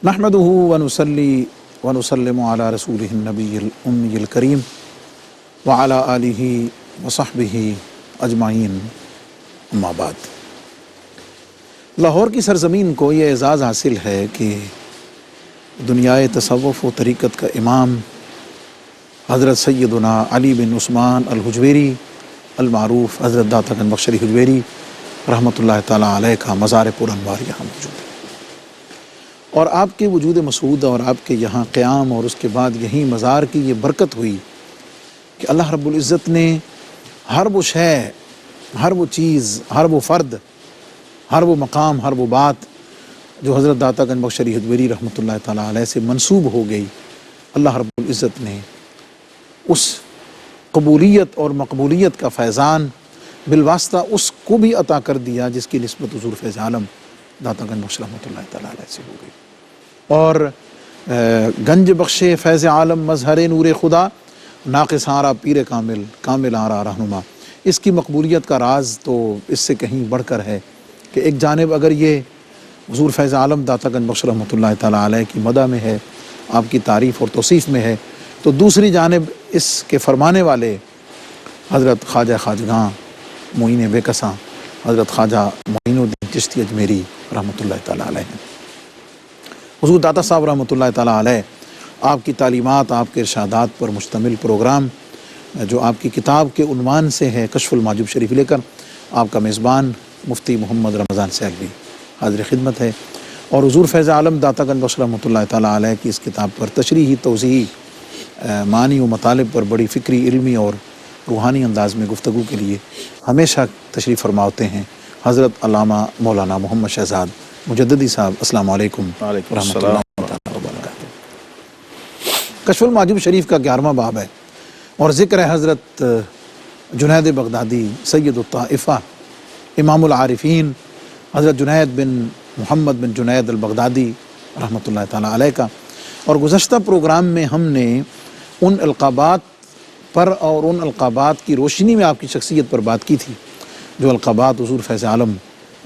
نحمدہ ونصلی ونسلم علی رسولہ النبی الامی الکریم وعلی آلہ وصحبہ اجمعین، اما بعد۔ لاہور کی سرزمین کو یہ اعزاز حاصل ہے کہ دنیائے تصوف و طریقت کا امام حضرت سیدنا علی بن عثمان الحجویری المعروف حضرت داتا گنج بخش علی حجویری رحمۃ اللہ تعالیٰ علیہ کا مزار پر انوار یہاں موجود ہے، اور آپ کے وجود مسعود اور آپ کے یہاں قیام اور اس کے بعد یہیں مزار کی یہ برکت ہوئی کہ اللہ رب العزت نے ہر وہ شے، ہر وہ چیز، ہر وہ فرد، ہر وہ مقام، ہر وہ بات جو حضرت داتا گنج بخش علی حجویری رحمۃ اللہ تعالیٰ علیہ سے منسوب ہو گئی، اللہ رب العزت نے اس قبولیت اور مقبولیت کا فیضان بالواسطہ اس کو بھی عطا کر دیا جس کی نسبت حضور فیض عالم داتا گنج بخش رحمۃ اللہ تعالیٰ علیہ سے ہو گئی۔ اور گنج بخش فیض عالم مظہر نور خدا، ناقص آرا پیر کامل، کامل آرا رہنما، اس کی مقبولیت کا راز تو اس سے کہیں بڑھ کر ہے کہ ایک جانب اگر یہ حضور فیض عالم داتا گنج بخش رحمۃ اللہ تعالیٰ علیہ کی مدح میں ہے، آپ کی تعریف اور توصیف میں ہے، تو دوسری جانب اس کے فرمانے والے حضرت خواجہ خواجگاں معین بے کساں حضرت خواجہ معین الدین چشتی اجمیری رحمۃ اللہ تعالیٰ علیہ ہیں۔ حضور داتا صاحب رحمۃ اللہ تعالیٰ علیہ آپ کی تعلیمات، آپ کے ارشادات پر مشتمل پروگرام جو آپ کی کتاب کے عنوان سے ہے کشف المحجوب شریف لے کر آپ کا میزبان مفتی محمد رمضان سیالوی حاضر خدمت ہے، اور حضور فیض عالم داتا گنج بخش رحمۃ اللہ تعالیٰ علیہ کی اس کتاب پر تشریحی، توضیحی، معنی و مطالب پر بڑی فکری، علمی اور روحانی انداز میں گفتگو کے لیے ہمیشہ تشریف فرما ہوتے ہیں حضرت علامہ مولانا محمد شہزاد مجددی صاحب۔ السلام علیکم ورحمۃ اللہ وبرکاتہ۔ کشف المحجوب شریف کا 11واں باب ہے اور ذکر ہے حضرت جنید بغدادی سید الطائفہ امام العارفین حضرت جنید بن محمد بن جنید البغدادی رحمۃ اللہ تعالیٰ علیہ کا، اور گزشتہ پروگرام میں ہم نے ان القابات پر اور ان القابات کی روشنی میں آپ کی شخصیت پر بات کی تھی جو القابات حضور فیض عالم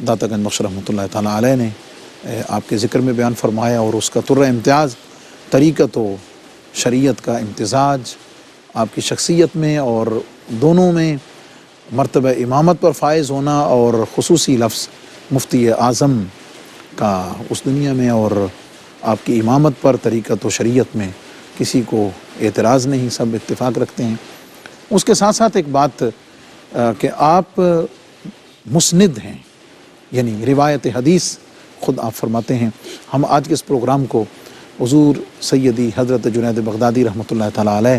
داتا گنج بخش رحمۃ اللہ تعالیٰ علیہ نے آپ کے ذکر میں بیان فرمایا، اور اس کا طرح امتیاز، طریقت و شریعت کا امتزاج آپ کی شخصیت میں اور دونوں میں مرتبہ امامت پر فائز ہونا، اور خصوصی لفظ مفتی اعظم کا اس دنیا میں اور آپ کی امامت پر طریقت و شریعت میں کسی کو اعتراض نہیں، سب اتفاق رکھتے ہیں۔ اس کے ساتھ ساتھ ایک بات کہ آپ مسند ہیں، یعنی روایت حدیث خود آپ فرماتے ہیں۔ ہم آج کے اس پروگرام کو حضور سیدی حضرت جنید بغدادی رحمۃ اللہ تعالیٰ علیہ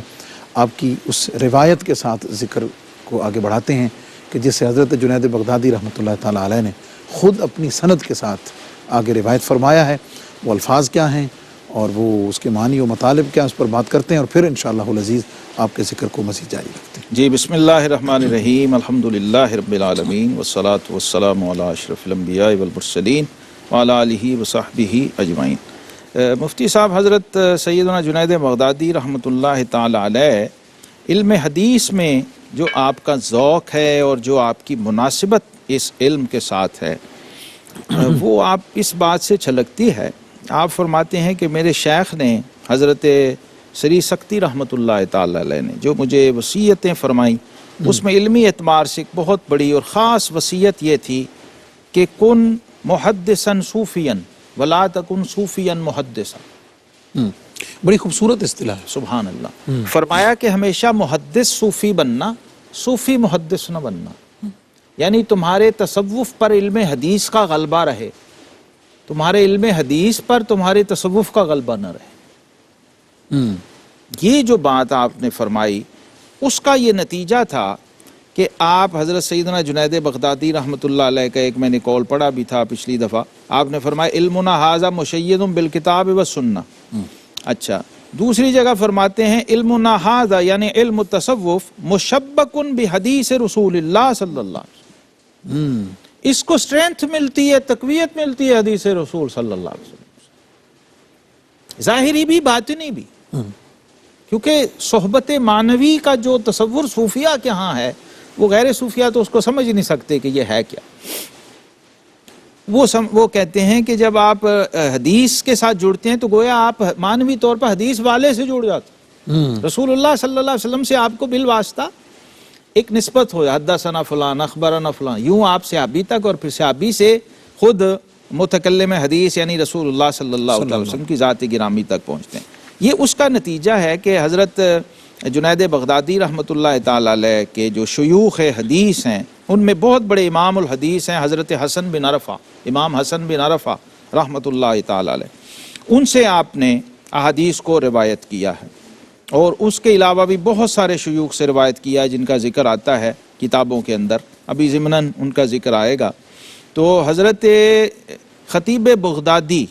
آپ کی اس روایت کے ساتھ ذکر کو آگے بڑھاتے ہیں کہ جس سے حضرت جنید بغدادی رحمۃ اللہ تعالیٰ علیہ نے خود اپنی سند کے ساتھ آگے روایت فرمایا ہے، وہ الفاظ کیا ہیں اور وہ اس کے معنی و مطالب کیا، اس پر بات کرتے ہیں، اور پھر انشاءاللہ العزیز آپ کے ذکر کو مزید جاری رکھتے ہیں۔ جی، بسم اللہ الرحمن الرحیم، الحمدللہ رب العالمین والصلاة والسلام علی اشرف الانبیاء والمرسلین وعلی آلہ وصحبہ اجمعین۔ مفتی صاحب، حضرت سیدنا جنید بغدادی رحمۃ اللہ تعالی علیہ علم حدیث میں جو آپ کا ذوق ہے اور جو آپ کی مناسبت اس علم کے ساتھ ہے وہ آپ اس بات سے چھلکتی ہے۔ آپ فرماتے ہیں کہ میرے شیخ نے حضرت سری سکتی رحمۃ اللہ تعالی علیہ نے جو مجھے وصیتیں فرمائیں، اس میں علمی اعتبار سے ایک بہت بڑی اور خاص وصیت یہ تھی کہ کن محدثاً صوفیاً ولا تکن صوفیاً محدثاً۔ بڑی خوبصورت اصطلاح ہے، سبحان اللہ۔ فرمایا کہ ہمیشہ محدث صوفی بننا، صوفی محدث نہ بننا، یعنی تمہارے تصوف پر علم حدیث کا غلبہ رہے، تمہارے علم حدیث پر تمہارے تصوف کا غلبہ نہ رہے۔ یہ جو بات آپ نے فرمائی اس کا یہ نتیجہ تھا کہ آپ حضرت سیدنا جنید بغدادی رحمۃ اللہ علیہ کا ایک میں نے قول پڑھا بھی تھا پچھلی دفعہ، آپ نے فرمایا علمنا ھذا مشید بالکتاب والسنہ۔ اچھا، دوسری جگہ فرماتے ہیں علمنا ھذا یعنی علم التصوف مشبک بحدیث رسول اللہ صلی اللہ علیہ وسلم، اس کو اسٹرینتھ ملتی ہے، تقویت ملتی ہے حدیث رسول صلی اللہ علیہ وسلم، ظاہری بھی باطنی بھی، کیونکہ صحبت معنوی کا جو تصور صوفیہ کے ہاں ہے وہ غیر صوفیہ تو اس کو سمجھ نہیں سکتے کہ یہ ہے کیا۔ وہ کہتے ہیں کہ جب آپ حدیث کے ساتھ جڑتے ہیں تو گویا آپ مانوی طور پر حدیث والے سے جڑ جاتے ہیں. رسول اللہ صلی اللہ علیہ وسلم سے آپ کو بالواسطہ ایک نسبت ہو، حدثنا فلان اخبرنا فلان، یوں آپ صحابی تک اور پھر صحابی سے خود متکلم حدیث یعنی رسول اللہ صلی اللہ علیہ وسلم کی ذات گرامی تک پہنچتے ہیں. یہ اس کا نتیجہ ہے کہ حضرت جنید بغدادی رحمۃ اللہ تعالی علیہ کے جو شیوخ حدیث ہیں ان میں بہت بڑے امام الحدیث ہیں حضرت حسن بن عرفہ، امام حسن بن عرفہ رحمۃ اللہ تعالی علیہ. ان سے آپ نے احادیث کو روایت کیا ہے، اور اس کے علاوہ بھی بہت سارے شیوخ سے روایت کیا ہے جن کا ذکر آتا ہے کتابوں کے اندر، ابھی ضمناً ان کا ذکر آئے گا. تو حضرت خطیب بغدادی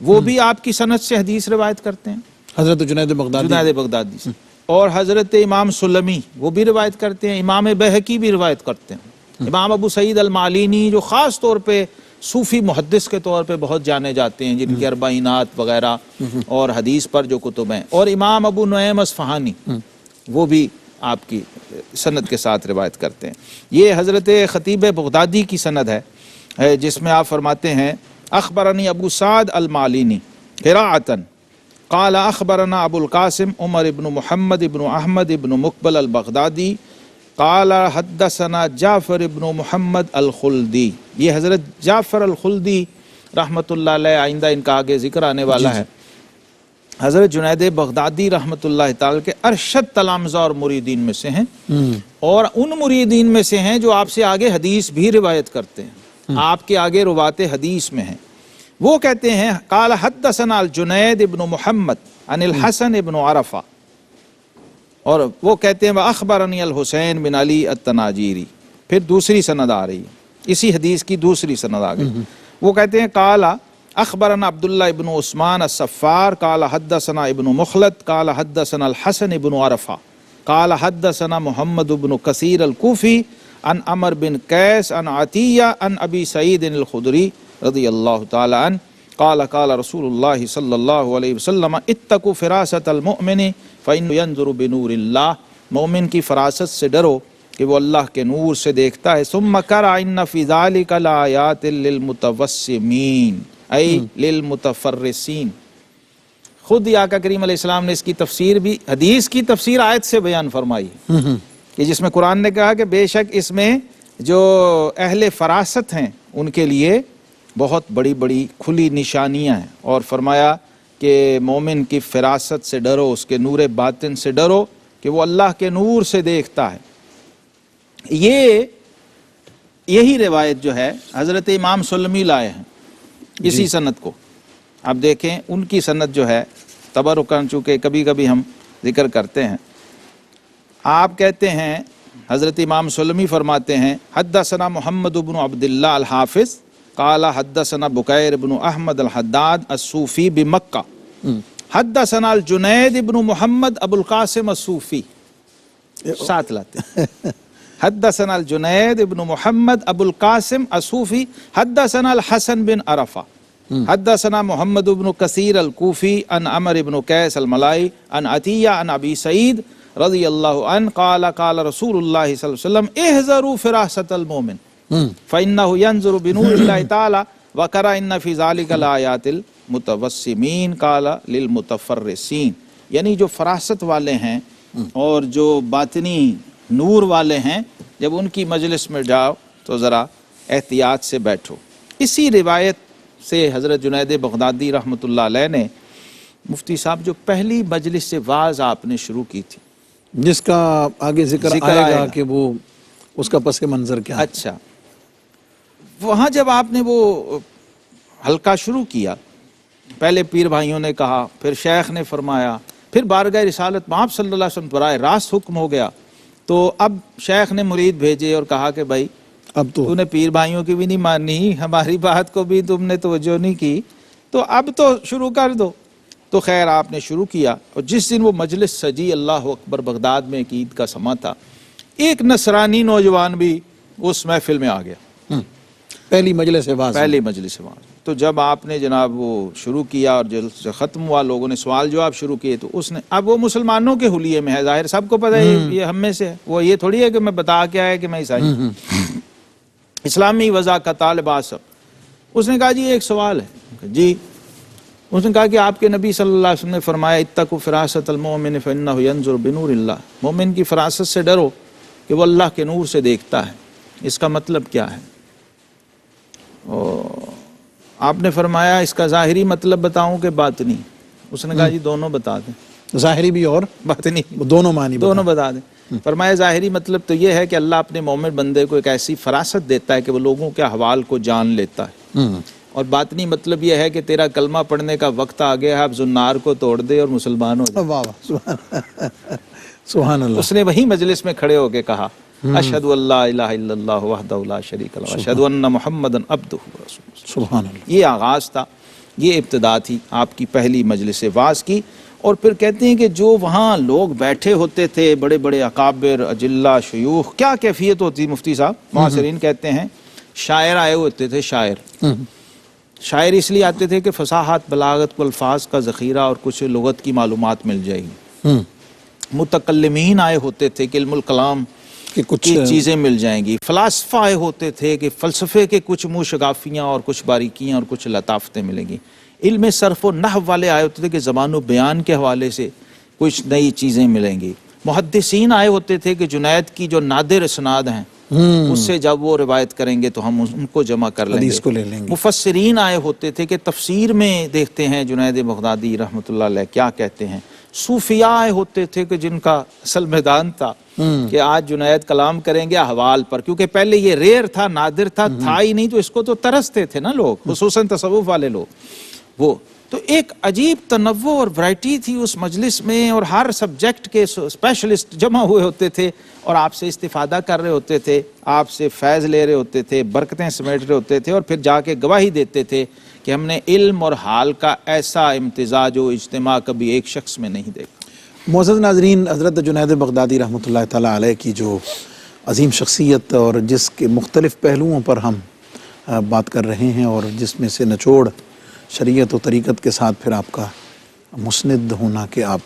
وہ بھی آپ کی سند سے حدیث روایت کرتے ہیں، حضرت جنید بغدادی سے. اور حضرت امام سلمی وہ بھی روایت کرتے ہیں، امام بہقی بھی روایت کرتے ہیں، امام ابو سعید المالینی جو خاص طور پہ صوفی محدث کے طور پہ بہت جانے جاتے ہیں، جن کے اربعینات وغیرہ اور حدیث پر جو کتب ہیں، اور امام ابو نعیم اصفہانی وہ بھی آپ کی سند کے ساتھ روایت کرتے ہیں. یہ حضرت خطیب بغدادی کی سند ہے جس میں آپ فرماتے ہیں اخبرنی ابو سعد المالینی قراءۃً قال اخبرنا ابو القاسم عمر ابن محمد ابن احمد ابن مقبل البغدادی قال حدثنا جعفر ابن محمد الخلدی. یہ حضرت جعفر الخلدی رحمۃ اللہ علیہ، آئندہ ان کا آگے ذکر آنے والا ہے، حضرت جنید بغدادی رحمۃ اللہ تعالی کے ارشد تلامذہ اور مریدین میں سے ہیں، اور ان مریدین میں سے ہیں جو آپ سے آگے حدیث بھی روایت کرتے ہیں، آپ کے آگے روات حدیث میں ہیں. وہ کہتے ہیں قال حدثنا الجنید ابن محمد عن الحسن ابن عرفہ، اور وہ کہتے ہیں وَأَخْبَرَنِي الحسین بن علی التناجیری. پھر دوسری سند آ رہی ہے، اسی حدیث کی دوسری سند آ گئی. وہ کہتے ہیں قال اخبرنا عبداللہ ابن عثمان الصفار قال حدثنا ابن مخلد قال حدثنا الحسن ابن عرفہ قال حدثنا محمد ابن کثیر الکوفی عن عمر بن قیس عن عطیہ عن ابی سعید الخدری رضی اللہ تعالی عنہ قال قال رسول اللہ صلی اللہ علیہ وسلم اتقوا فراست المؤمن فإنه ينظر بنور اللہ. مومن کی فراست سے ڈرو کہ وہ اللہ کے نور سے دیکھتا ہے. ثم قرأ ان فی ذلک لآیات للمتوسمین ای للمتفرسین. خود آقا کریم علیہ السلام نے اس کی تفسیر بھی حدیث کی تفسیر آیت سے بیان فرمائی کہ جس میں قرآن نے کہا کہ بے شک اس میں جو اہل فراست ہیں ان کے لیے بہت بڑی بڑی کھلی نشانیاں ہیں، اور فرمایا کہ مومن کی فراست سے ڈرو، اس کے نور باطن سے ڈرو کہ وہ اللہ کے نور سے دیکھتا ہے. یہی روایت جو ہے حضرت امام سلمی لائے ہیں اسی سند کو. آپ دیکھیں ان کی سند جو ہے تبرکاً، چونکہ کبھی کبھی ہم ذکر کرتے ہیں، آپ کہتے ہیں حضرت امام سلمی فرماتے ہیں حدثنا محمد بن عبداللہ الحافظ قال حدثنا بکیر بن احمد الحداد الصوفی بمکہ حدثنا الجنید بن محمد ابو القاسم الصوفی. ساتھ لاتے ہیں حدثنا الجنید بن محمد ابو القاسم الصوفی حدثنا الحسن بن عرفہ حدثنا محمد بن کثیر الکوفی عن عمر بن قیس الملائی عن عطیہ عن ابی سعید رضی اللہ عنہ قال قال رسول اللہ صلی اللہ علیہ وسلم احذروا فراست المؤمن فإنه ينظر بنور اللہ تعالی وقرأ ان فی ذلک لآیات المتوسمین قال للمتفرسین. یعنی جو فراست والے ہیں اور جو باطنی نور والے ہیں، جب ان کی مجلس میں جاؤ تو ذرا احتیاط سے بیٹھو. اسی روایت سے حضرت جنید بغدادی رحمۃ اللہ علیہ نے مفتی صاحب جو پہلی مجلس سے واعظ آپ نے شروع کی تھی، جس کا آگے ذکر آئے گا کہ وہ اس کا پس منظر کیا. اچھا، وہاں جب آپ نے وہ حلقہ شروع کیا، پہلے پیر بھائیوں نے کہا، پھر شیخ نے فرمایا، پھر بارگاہ رسالت آپ صلی اللہ علیہ وسلم براہ راست حکم ہو گیا. تو اب شیخ نے مرید بھیجے اور کہا کہ بھائی اب تو نے پیر بھائیوں کی بھی نہیں مانی، ہماری بات کو بھی تم نے توجہ نہیں کی، تو اب تو شروع کر دو. تو خیر آپ نے شروع کیا، اور جس دن وہ مجلس سجی، اللہ اکبر، بغداد میں ایک عید کا سما تھا، ایک نصرانی نوجوان بھی اس محفل میں آ گیا. پہلی مجلس واعظ. تو جب آپ نے جناب وہ شروع کیا اور جب ختم ہوا، لوگوں نے سوال جواب شروع کیے، تو اس نے، اب وہ مسلمانوں کے حلیے میں ہے، ظاہر سب کو پتہ ہے یہ ہم میں سے ہے، وہ یہ تھوڑی ہے کہ میں بتا کے آیا کہ میں عیسائی. اسلامی وضع کا طالب آصف اس نے کہا جی ایک سوال ہے. جی. اس نے کہا کہ آپ کے نبی صلی اللہ علیہ وسلم نے فرمایا اتقوا فراست المؤمن فانه ينظر بنور اللہ. مومن کی فراست سے ڈرو کہ وہ اللہ کے نور سے دیکھتا ہے. اس کا مطلب کیا ہے؟ آپ نے فرمایا اس کا ظاہری مطلب بتاؤں کہ باطنی؟ اس نے کہا جی دونوں بتا دیں. ظاہری بھی اور باطنی دونوں معنی دونوں بتا دیں. فرمایا ظاہری مطلب تو یہ ہے کہ اللہ اپنے مومن بندے کو ایک ایسی فراست دیتا ہے کہ وہ لوگوں کے احوال کو جان لیتا ہے. اور باطنی مطلب یہ ہے کہ تیرا کلمہ پڑھنے کا وقت آ گیا ہے، اب زنار کو توڑ دے اور مسلمان ہو جائے. واہ واہ سبحان اللہ. اس نے وہی مجلس میں کھڑے ہو کے کہا اشہد ان لا الہ الا اللہ وحدہ لا شریک لہ اشہد ان محمدا عبدہ ورسولہ. سبحان اللہ. یہ آغاز تھا، یہ ابتدا تھی آپ کی پہلی مجلس واعظ کی. اور پھر کہتے ہیں کہ جو وہاں لوگ بیٹھے ہوتے تھے، بڑے بڑے اکابر اجلہ شیوخ، کیا کیفیت ہوتی مفتی صاحب؟ معاصرین کہتے ہیں شاعر آئے ہوتے تھے. شاعر اس لیے آتے تھے کہ فصاحت بلاغت کو الفاظ کا ذخیرہ اور کچھ لغت کی معلومات مل جائے گی. متکلمین آئے ہوتے تھے کہ علم الکلام کچھ چیزیں مل جائیں گی. فلاسفہ آئے ہوتے تھے کہ فلسفے کے کچھ منہ شگافیاں اور کچھ باریکیاں اور کچھ لطافتیں ملیں گی. علم صرف و نحو والے آئے ہوتے تھے کہ زبان و بیان کے حوالے سے کچھ نئی چیزیں ملیں گی. محدثین آئے ہوتے تھے کہ جنید کی جو نادر اسناد ہیں اس سے جب وہ روایت کریں گے تو ہم ان کو جمع کر لیں حدیث کو لے گے. لیں گے. مفسرین آئے ہوتے تھے کہ تفسیر میں دیکھتے ہیں جنید بغدادی رحمۃ اللہ علیہ کیا کہتے ہیں. صوفیاء آئے ہوتے تھے کہ جن کا اصل میدان تھا کہ آج جنید کلام کریں گے احوال پر، کیونکہ پہلے یہ ریئر تھا، نادر تھا ہی نہیں، تو اس کو تو ترستے تھے نا لوگ، خصوصاً تصوف والے لوگ. وہ تو ایک عجیب تنوع اور ورائٹی تھی اس مجلس میں، اور ہر سبجیکٹ کے اسپیشلسٹ جمع ہوئے ہوتے تھے اور آپ سے استفادہ کر رہے ہوتے تھے، آپ سے فیض لے رہے ہوتے تھے، برکتیں سمیٹ رہے ہوتے تھے، اور پھر جا کے گواہی دیتے تھے کہ ہم نے علم اور حال کا ایسا امتزاج و اجتماع کبھی ایک شخص میں نہیں دیکھا. معزز ناظرین، حضرت جنید بغدادی رحمۃ اللہ تعالیٰ علیہ کی جو عظیم شخصیت اور جس کے مختلف پہلوؤں پر ہم بات کر رہے ہیں، اور جس میں سے نچوڑ شریعت و طریقت کے ساتھ پھر آپ کا مسند ہونا کہ آپ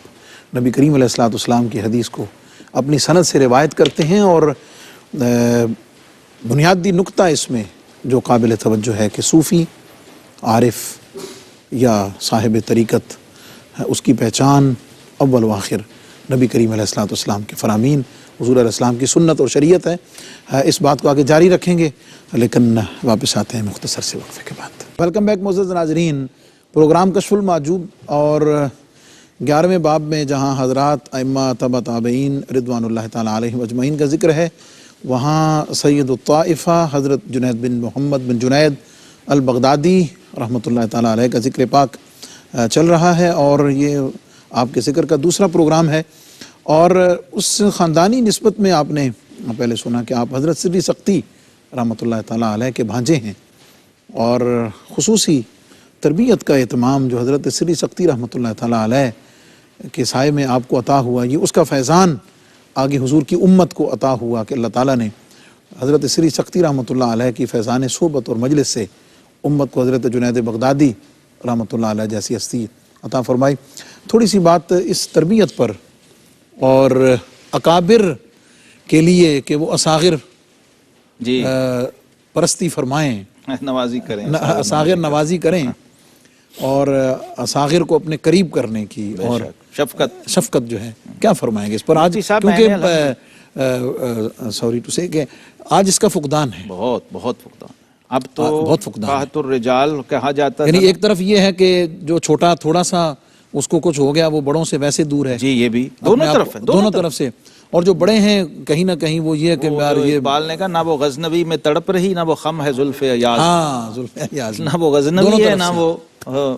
نبی کریم علیہ الصلوۃ والسلام کی حدیث کو اپنی سند سے روایت کرتے ہیں. اور بنیادی نقطہ اس میں جو قابل توجہ ہے کہ صوفی، عارف یا صاحب طریقت، اس کی پہچان اول و آخر نبی کریم علیہ الصلوۃ والسلام کے فرامین، حضور علیہ السلام کی سنت اور شریعت ہے. اس بات کو آگے جاری رکھیں گے، لیکن واپس آتے ہیں مختصر سے وقفے کے بعد. ویلکم بیک معزز ناظرین. پروگرام کشف المعجوب اور 11ویں باب میں جہاں حضرات ائمہ تبع تابعین رضوان اللہ تعالیٰ علیہم اجمعین کا ذکر ہے، وہاں سید الطائفہ حضرت جنید بن محمد بن جنید البغدادی رحمۃ اللہ تعالیٰ علیہ کا ذکر پاک چل رہا ہے، اور یہ آپ کے ذکر کا دوسرا پروگرام ہے. اور اس خاندانی نسبت میں آپ نے پہلے سنا کہ آپ حضرت سری سختی رحمۃ اللہ تعالیٰ علیہ کے بھانجے ہیں، اور خصوصی تربیت کا اہتمام جو حضرت سری سختی رحمۃ اللہ تعالیٰ علیہ کے سائے میں آپ کو عطا ہوا، یہ اس کا فیضان آگے حضور کی امت کو عطا ہوا کہ اللہ تعالیٰ نے حضرت سری سختی رحمۃ اللہ علیہ کی فیضان صحبت اور مجلس سے امت کو حضرت جنید بغدادی رحمۃ اللہ علیہ جیسی ہستی عطا فرمائی. تھوڑی سی بات اس تربیت پر اور اکابر کے لیے کہ وہ اصاغر جی پرستی فرمائیں، نوازی کریں، اصاغر نوازی کریں، اور اصاغر کو اپنے قریب کرنے کی اور شفقت جو ہے، کیا فرمائیں گے اس پر آج؟ کیونکہ سوری ٹو سے کہ آج اس کا فقدان ہے، بہت فقدان. اب تو بہت فقدان قحط الرجال کہا جاتا ہے، یعنی ایک طرف یہ ہے کہ جو چھوٹا تھوڑا سا اس کو کچھ ہو گیا وہ بڑوں سے ویسے دور ہے. جی یہ بھی دونوں طرف سے، اور جو بڑے ہیں کہیں نہ کہیں وہ یہ کہ یہ اقبال نے کہا نہ وہ غزنوی میں تڑپ رہی، نہ وہ خم ہے زلف ایاز. ہاں زلف ایاز، نہ وہ غزنوی ہے نہ وہ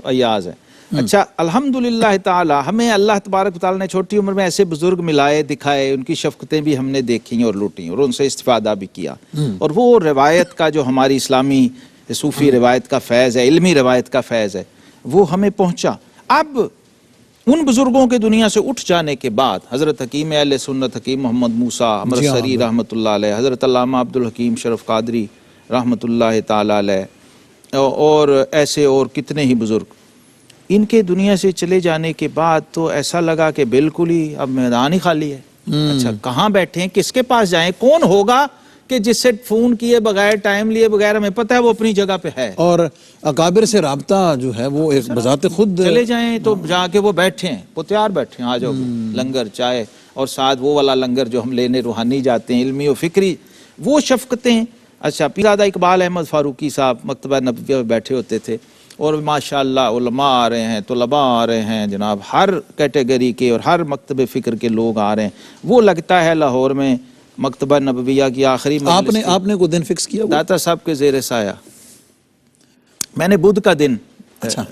ایاز ہے. اچھا الحمدللہ تعالی ہمیں اللہ تبارک و تعالی نے چھوٹی عمر میں ایسے بزرگ ملائے، دکھائے، ان کی شفقتیں بھی ہم نے دیکھی اور لوٹیں اور ان سے استفادہ بھی کیا. اور وہ روایت کا جو ہماری اسلامی صوفی روایت کا فیض ہے، علمی روایت کا فیض ہے، وہ ہمیں پہنچا. اب ان بزرگوں کے دنیا سے اٹھ جانے کے بعد حضرت حکیم اہل سنت حکیم محمد موسیٰ امرتسری رحمۃ اللہ علیہ، حضرت علامہ عبدالحکیم شرف قادری رحمۃ اللہ تعالی علیہ، اور ایسے اور کتنے ہی بزرگ، ان کے دنیا سے چلے جانے کے بعد تو ایسا لگا کہ بالکل ہی اب میدان ہی خالی ہے. اچھا کہاں بیٹھیں، کس کے پاس جائیں، کون ہوگا کہ جس سے فون کیے بغیر ٹائم لیے بغیر ہمیں پتہ ہے وہ اپنی جگہ پہ ہے، اور اکابر سے رابطہ جو ہے وہ ایک بذات خود چلے جائیں تو جا کے وہ بیٹھے ہیں، وہ تیار بیٹھے ہیں، آ جاؤ لنگر چائے، اور ساتھ وہ والا لنگر جو ہم لینے روحانی جاتے ہیں، علمی و فکری، وہ شفقتیں۔ اچھا، پیرزادہ اقبال احمد فاروقی صاحب مکتبہ نبویہ میں بیٹھے ہوتے تھے، اور ماشاءاللہ علماء آ رہے ہیں، طلباء آ رہے ہیں جناب، ہر کیٹیگری کے اور ہر مکتب فکر کے لوگ آ رہے ہیں۔ وہ لگتا ہے لاہور میں مکتبہ نبویہ کی آخری مجلس آپ نے کوئی دن فکس کیا ہوا؟ داتا صاحب کے زیر سایہ میں نے بدھ کا دن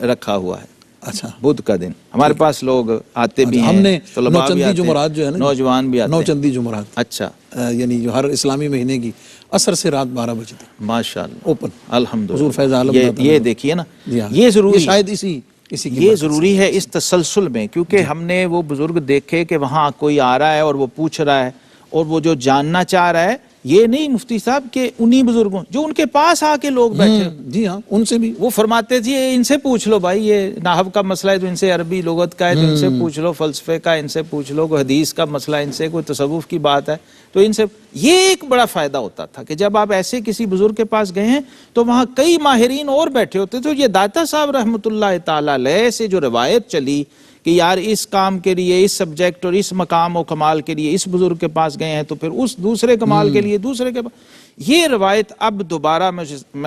رکھا ہوا ہے۔ اچھا، بدھ کا دن ہمارے پاس لوگ آتے بھی ہیں، ہم نے طلباء بھی نوچندی آتے ہیں، جمعرات جو ہے نا، نوجوان بھی آتے ہیں، نوچندی جمعرات، اچھا، یعنی جو ہر اسلامی مہینے کی عصر سے رات 12 بجے تک ماشاءاللہ، اوپن، الحمدللہ۔ حضور فیض عالم یہ دیکھیے نا، یہ ضروری، یہ شاید اسی کی یہ ضروری ہے اس تسلسل میں، کیونکہ ہم نے وہ بزرگ دیکھے کہ وہاں کوئی آ رہا ہے اور وہ پوچھ رہا ہے، اور وہ جو جاننا چاہ رہا ہے، یہ نہیں مفتی صاحب کہ انہی بزرگوں جو ان کے پاس آ کے لوگ بیٹھے، جی ہاں، ان سے بھی وہ فرماتے تھے ان سے پوچھ لو بھائی، یہ نحو کا مسئلہ ہے تو ان سے، عربی لغت کا ہے تو ان سے پوچھ لو، فلسفے کا ان سے پوچھ لو، کوئی حدیث کا مسئلہ ان سے، کوئی تصوف کی بات ہے تو ان سے۔ یہ ایک بڑا فائدہ ہوتا تھا کہ جب آپ ایسے کسی بزرگ کے پاس گئے ہیں تو وہاں کئی ماہرین اور بیٹھے ہوتے تھے۔ یہ داتا صاحب رحمۃ اللہ تعالی علیہ سے جو روایت چلی کہ یار اس کام کے لیے، اس سبجیکٹ اور اس مقام و کمال کے لیے اس بزرگ کے پاس گئے ہیں تو پھر اس دوسرے کمال کے لیے دوسرے کے پاس، یہ روایت اب دوبارہ میں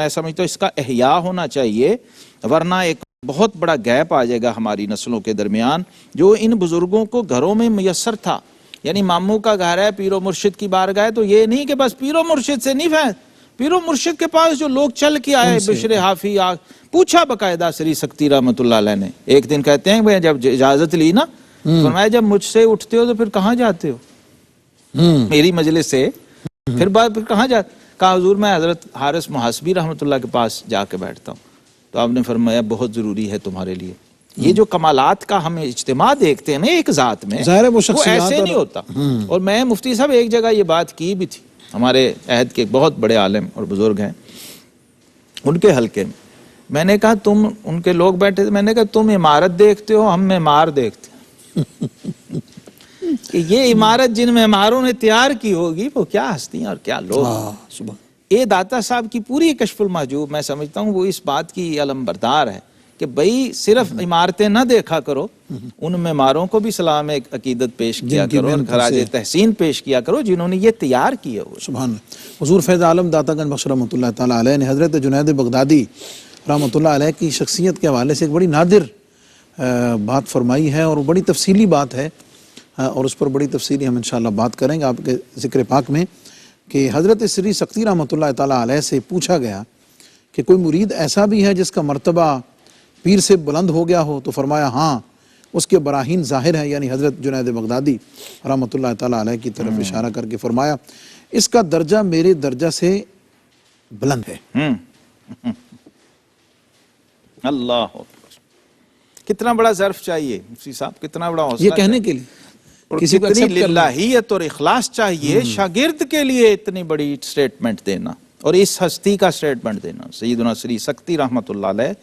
سمجھتا ہوں اس کا احیاء ہونا چاہیے، ورنہ ایک بہت بڑا گیپ آ جائے گا ہماری نسلوں کے درمیان۔ جو ان بزرگوں کو گھروں میں میسر تھا، یعنی ماموں کا گھر ہے، پیر و مرشد کی بارگاہ ہے، تو یہ نہیں کہ بس پیر و مرشد سے نہیں فیض، پیر و مرشد کے پاس جو لوگ چل کے آئے، بشر حافی پوچھا باقاعدہ سری سکتی رحمۃ اللہ علیہ نے، ایک دن کہتے ہیں بھئی جب اجازت لی نا، فرمایا جب مجھ سے اٹھتے ہو تو پھر کہاں جاتے ہو میری مجلس سے، پھر کہاں جاتے؟ کہا حضور میں حضرت حارث محاسبی رحمۃ اللہ کے پاس جا کے بیٹھتا ہوں۔ تو آپ نے فرمایا بہت ضروری ہے تمہارے لیے، یہ جو کمالات کا ہم اجتماع دیکھتے ہیں نا ایک ذات میں، وہ ایسے نہیں ہوتا۔ اور میں مفتی صاحب ایک جگہ یہ بات کی بھی تھی، ہمارے عہد کے بہت بڑے عالم اور بزرگ ہیں، ان کے حلقے میں میں نے کہا تم، ان کے لوگ بیٹھے تھے، میں نے کہا تم عمارت دیکھتے ہو، ہم معمار دیکھتے ہیں کہ یہ عمارت جن معماروں نے تیار کی ہوگی وہ کیا ہستیاں اور کیا لوگ۔ یہ داتا صاحب کی پوری کشف المحجوب میں سمجھتا ہوں وہ اس بات کی علم بردار ہے کہ بھئی صرف عمارتیں نہ دیکھا کرو، ان معماروں کو بھی سلام عقیدت پیش کیا کرو اور خراج تحسین پیش کیا کرو جنہوں نے یہ تیار کیے ہوئے۔ سبحان اللہ۔ حضور فیض عالم داتا گنج بخش رحمۃ اللہ تعالیٰ علیہ نے حضرت جنید بغدادی رحمۃ اللہ علیہ کی شخصیت کے حوالے سے ایک بڑی نادر بات فرمائی ہے، اور بڑی تفصیلی بات ہے، اور اس پر بڑی تفصیلی ہم انشاءاللہ بات کریں گے آپ کے ذکر پاک میں، کہ حضرت سری سکتی رحمۃ اللہ تعالیٰ علیہ سے پوچھا گیا کہ کوئی مرید ایسا بھی ہے جس کا مرتبہ پیر سے بلند ہو گیا ہو؟ تو فرمایا ہاں، اس کے براہین ظاہر ہیں، یعنی حضرت جنید بغدادی رحمۃ اللہ تعالیٰ علیہ کی طرف اشارہ کر کے فرمایا اس کا درجہ میرے درجہ سے بلند ہے۔ اللہ کتنا بڑا ظرف چاہیے مفتی صاحب، کتنا بڑا حوصلہ یہ کہنے کے لیے، اور کسی کو کتنی accept کرنا، للہیت اور اخلاص چاہیے شاگرد کے لیے اتنی بڑی سٹیٹمنٹ دینا، اور اس ہستی کا سٹیٹمنٹ دینا۔ سیدنا سری سکتی رحمۃ اللہ علیہ